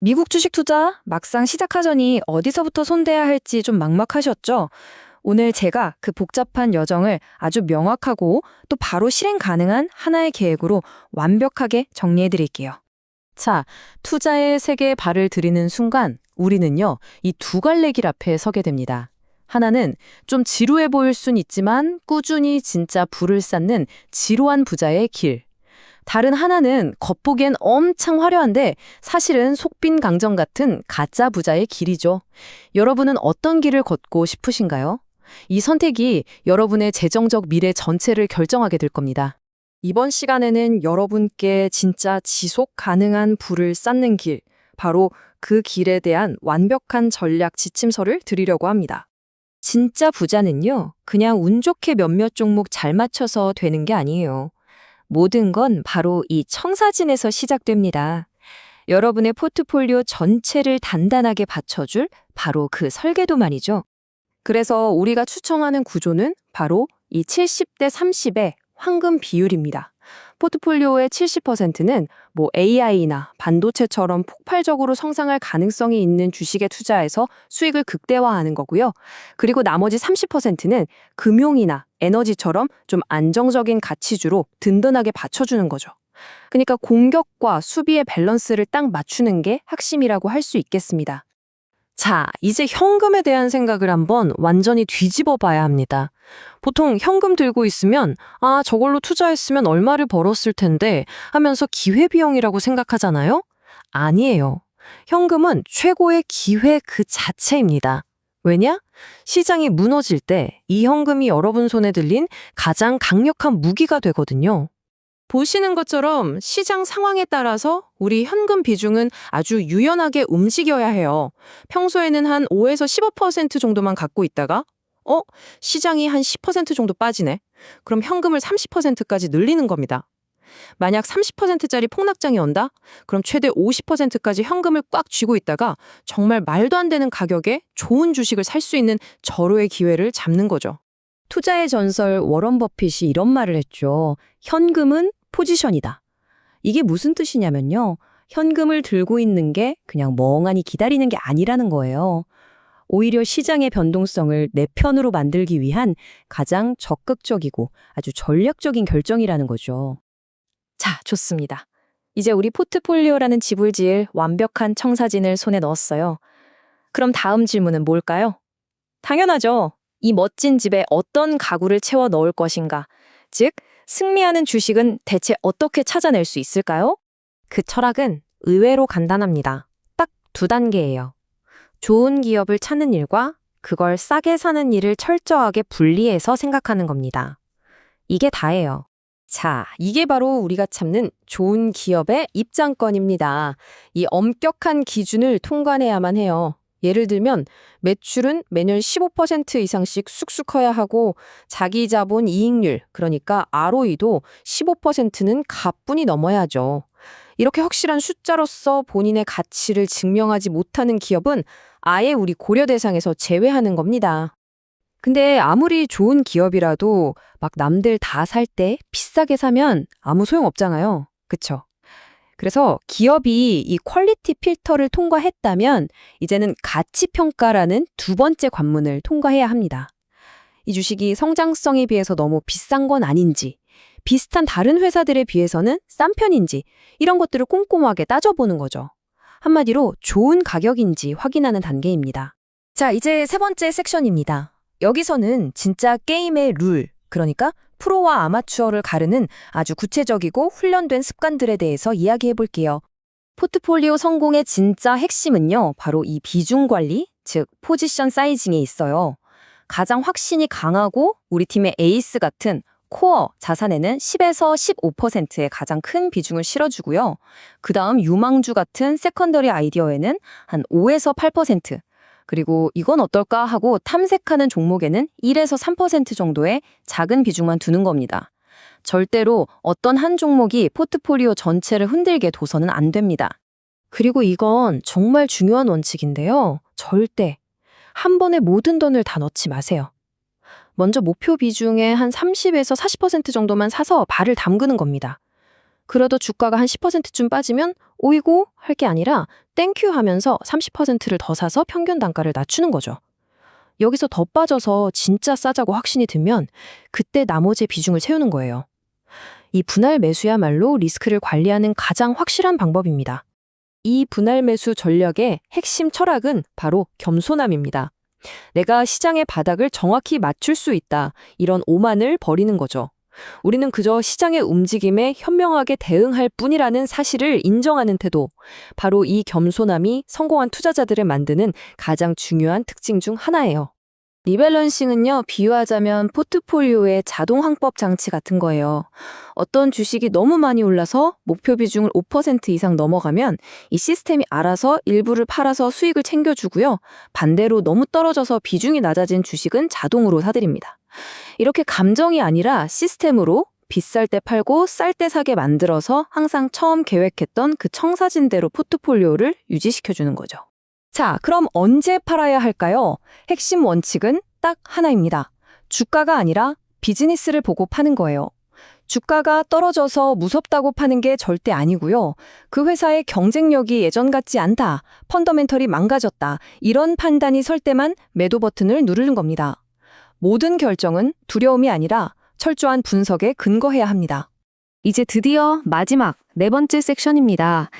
미국 주식 투자 막상 시작하자니 어디서부터 손대야 할지 좀 막막하셨죠? 오늘 제가 그 복잡한 여정을 아주 명확하고 또 바로 실행 가능한 하나의 계획으로 완벽하게 정리해 드릴게요. 자, 투자의 세계에 발을 들이는 순간 우리는요, 이 두 갈래 길 앞에 서게 됩니다. 하나는 좀 지루해 보일 순 있지만 꾸준히 진짜 부를 쌓는 지루한 부자의 길. 다른 하나는 겉보기엔 엄청 화려한데 사실은 속빈 강정 같은 가짜 부자의 길이죠. 여러분은 어떤 길을 걷고 싶으신가요? 이 선택이 여러분의 재정적 미래 전체를 결정하게 될 겁니다. 이번 시간에는 여러분께 진짜 지속 가능한 부를 쌓는 길, 바로 그 길에 대한 완벽한 전략 지침서를 드리려고 합니다. 진짜 부자는요, 그냥 운 좋게 몇몇 종목 잘 맞춰서 되는 게 아니에요. 모든 건 바로 이 청사진에서 시작됩니다. 여러분의 포트폴리오 전체를 단단하게 받쳐줄 바로 그 설계도만이죠. 그래서 우리가 추천하는 구조는 바로 이 70대 30의 황금 비율입니다. 포트폴리오의 70%는 AI나 반도체처럼 폭발적으로 성장할 가능성이 있는 주식에 투자해서 수익을 극대화하는 거고요. 그리고 나머지 30%는 금융이나 에너지처럼 좀 안정적인 가치주로 든든하게 받쳐주는 거죠. 그러니까 공격과 수비의 밸런스를 딱 맞추는 게 핵심이라고 할 수 있겠습니다. 자, 이제 현금에 대한 생각을 한번 완전히 뒤집어 봐야 합니다. 보통 현금 들고 있으면 저걸로 투자했으면 얼마를 벌었을 텐데 하면서 기회비용이라고 생각하잖아요? 아니에요. 현금은 최고의 기회 그 자체입니다. 왜냐? 시장이 무너질 때 이 현금이 여러분 손에 들린 가장 강력한 무기가 되거든요. 보시는 것처럼 시장 상황에 따라서 우리 현금 비중은 아주 유연하게 움직여야 해요. 평소에는 한 5에서 15% 정도만 갖고 있다가 시장이 한 10% 정도 빠지네. 그럼 현금을 30%까지 늘리는 겁니다. 만약 30%짜리 폭락장이 온다? 그럼 최대 50%까지 현금을 꽉 쥐고 있다가 정말 말도 안 되는 가격에 좋은 주식을 살 수 있는 절호의 기회를 잡는 거죠. 투자의 전설 워런 버핏이 이런 말을 했죠. 현금은 포지션이다. 이게 무슨 뜻이냐면요. 현금을 들고 있는 게 그냥 멍하니 기다리는 게 아니라는 거예요. 오히려 시장의 변동성을 내 편으로 만들기 위한 가장 적극적이고 아주 전략적인 결정이라는 거죠. 자, 좋습니다. 이제 우리 포트폴리오라는 집을 지을 완벽한 청사진을 손에 넣었어요. 그럼 다음 질문은 뭘까요? 당연하죠. 이 멋진 집에 어떤 가구를 채워 넣을 것인가? 즉, 승리하는 주식은 대체 어떻게 찾아낼 수 있을까요? 그 철학은 의외로 간단합니다. 딱 두 단계예요. 좋은 기업을 찾는 일과 그걸 싸게 사는 일을 철저하게 분리해서 생각하는 겁니다. 이게 다예요. 자, 이게 바로 우리가 찾는 좋은 기업의 입장권입니다. 이 엄격한 기준을 통과해야만 해요. 예를 들면 매출은 매년 15% 이상씩 쑥쑥 커야 하고 자기 자본 이익률, 그러니까 ROE도 15%는 가뿐히 넘어야죠. 이렇게 확실한 숫자로서 본인의 가치를 증명하지 못하는 기업은 아예 우리 고려 대상에서 제외하는 겁니다. 근데 아무리 좋은 기업이라도 막 남들 다 살 때 비싸게 사면 아무 소용 없잖아요. 그쵸? 그래서 기업이 이 퀄리티 필터를 통과했다면 이제는 가치 평가라는 두 번째 관문을 통과해야 합니다. 이 주식이 성장성에 비해서 너무 비싼 건 아닌지, 비슷한 다른 회사들에 비해서는 싼 편인지 이런 것들을 꼼꼼하게 따져보는 거죠. 한마디로 좋은 가격인지 확인하는 단계입니다. 자, 이제 세 번째 섹션입니다. 여기서는 진짜 게임의 룰, 그러니까 프로와 아마추어를 가르는 아주 구체적이고 훈련된 습관들에 대해서 이야기해 볼게요. 포트폴리오 성공의 진짜 핵심은요, 바로 이 비중 관리, 즉 포지션 사이징에 있어요. 가장 확신이 강하고 우리 팀의 에이스 같은 코어 자산에는 10에서 15%의 가장 큰 비중을 실어주고요. 그 다음 유망주 같은 세컨더리 아이디어에는 한 5에서 8%, 그리고 이건 어떨까 하고 탐색하는 종목에는 1에서 3% 정도의 작은 비중만 두는 겁니다. 절대로 어떤 한 종목이 포트폴리오 전체를 흔들게 둬서는 안 됩니다. 그리고 이건 정말 중요한 원칙인데요. 절대 한 번에 모든 돈을 다 넣지 마세요. 먼저 목표 비중의 한 30에서 40% 정도만 사서 발을 담그는 겁니다. 그래도 주가가 한 10%쯤 빠지면 오이고 할 게 아니라 땡큐 하면서 30%를 더 사서 평균 단가를 낮추는 거죠. 여기서 더 빠져서 진짜 싸자고 확신이 들면 그때 나머지 비중을 채우는 거예요. 이 분할 매수야말로 리스크를 관리하는 가장 확실한 방법입니다. 이 분할 매수 전략의 핵심 철학은 바로 겸손함입니다. 내가 시장의 바닥을 정확히 맞출 수 있다. 이런 오만을 버리는 거죠. 우리는 그저 시장의 움직임에 현명하게 대응할 뿐이라는 사실을 인정하는 태도. 바로 이 겸손함이 성공한 투자자들을 만드는 가장 중요한 특징 중 하나예요. 리밸런싱은요, 비유하자면 포트폴리오의 자동 항법 장치 같은 거예요. 어떤 주식이 너무 많이 올라서 목표 비중을 5% 이상 넘어가면 이 시스템이 알아서 일부를 팔아서 수익을 챙겨주고요. 반대로 너무 떨어져서 비중이 낮아진 주식은 자동으로 사들입니다. 이렇게 감정이 아니라 시스템으로 비쌀 때 팔고 쌀 때 사게 만들어서 항상 처음 계획했던 그 청사진대로 포트폴리오를 유지시켜주는 거죠. 자, 그럼 언제 팔아야 할까요? 핵심 원칙은 딱 하나입니다. 주가가 아니라 비즈니스를 보고 파는 거예요. 주가가 떨어져서 무섭다고 파는 게 절대 아니고요. 그 회사의 경쟁력이 예전 같지 않다, 펀더멘털이 망가졌다, 이런 판단이 설 때만 매도 버튼을 누르는 겁니다. 모든 결정은 두려움이 아니라 철저한 분석에 근거해야 합니다. 이제 드디어 마지막 네 번째 섹션입니다.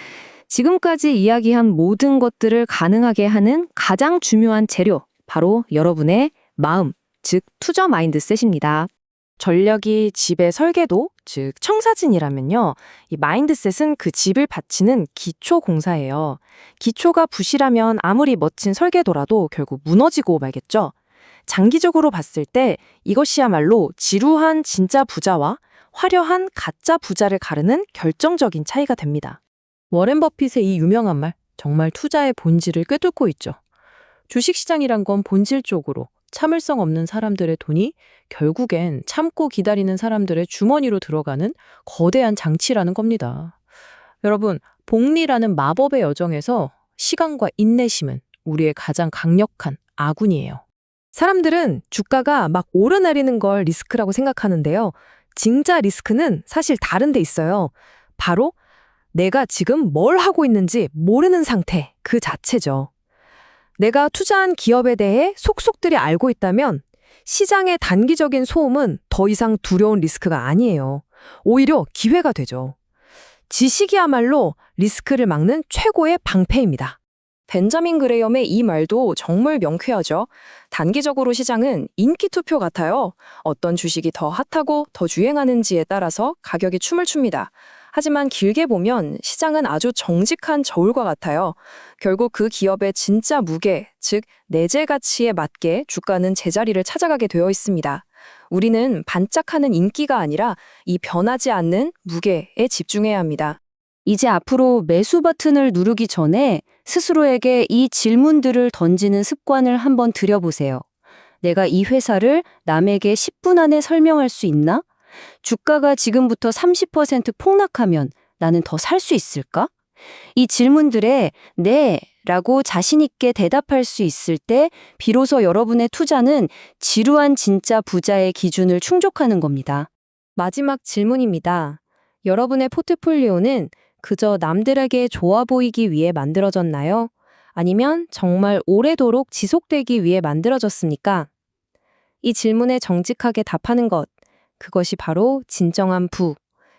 지금까지 이야기한 모든 것들을 가능하게 하는 가장 중요한 재료, 바로 여러분의 마음, 즉 투자 마인드셋입니다. 전략이 집의 설계도, 즉 청사진이라면요. 이 마인드셋은 그 집을 받치는 기초 공사예요. 기초가 부실하면 아무리 멋진 설계도라도 결국 무너지고 말겠죠. 장기적으로 봤을 때 이것이야말로 지루한 진짜 부자와 화려한 가짜 부자를 가르는 결정적인 차이가 됩니다. 워렌 버핏의 이 유명한 말, 정말 투자의 본질을 꿰뚫고 있죠. 주식시장이란 건 본질적으로 참을성 없는 사람들의 돈이 결국엔 참고 기다리는 사람들의 주머니로 들어가는 거대한 장치라는 겁니다. 여러분, 복리라는 마법의 여정에서 시간과 인내심은 우리의 가장 강력한 아군이에요. 사람들은 주가가 막 오르내리는 걸 리스크라고 생각하는데요. 진짜 리스크는 사실 다른 데 있어요. 바로 내가 지금 뭘 하고 있는지 모르는 상태 그 자체죠. 내가 투자한 기업에 대해 속속들이 알고 있다면 시장의 단기적인 소음은 더 이상 두려운 리스크가 아니에요. 오히려 기회가 되죠. 지식이야말로 리스크를 막는 최고의 방패입니다. 벤자민 그레이엄의 이 말도 정말 명쾌하죠. 단기적으로 시장은 인기 투표 같아요. 어떤 주식이 더 핫하고 더 유행하는지에 따라서 가격이 춤을 춥니다. 하지만 길게 보면 시장은 아주 정직한 저울과 같아요. 결국 그 기업의 진짜 무게, 즉 내재 가치에 맞게 주가는 제자리를 찾아가게 되어 있습니다. 우리는 반짝하는 인기가 아니라 이 변하지 않는 무게에 집중해야 합니다. 이제 앞으로 매수 버튼을 누르기 전에 스스로에게 이 질문들을 던지는 습관을 한번 들여보세요. 내가 이 회사를 남에게 10분 안에 설명할 수 있나? 주가가 지금부터 30% 폭락하면 나는 더 살 수 있을까? 이 질문들에 네 라고 자신 있게 대답할 수 있을 때 비로소 여러분의 투자는 지루한 진짜 부자의 기준을 충족하는 겁니다. 마지막 질문입니다. 여러분의 포트폴리오는 그저 남들에게 좋아 보이기 위해 만들어졌나요? 아니면 정말 오래도록 지속되기 위해 만들어졌습니까? 이 질문에 정직하게 답하는 것, 그것이 바로 진정한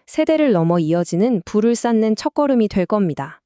세대를 넘어 이어지는 부를 쌓는 첫걸음이 될 겁니다.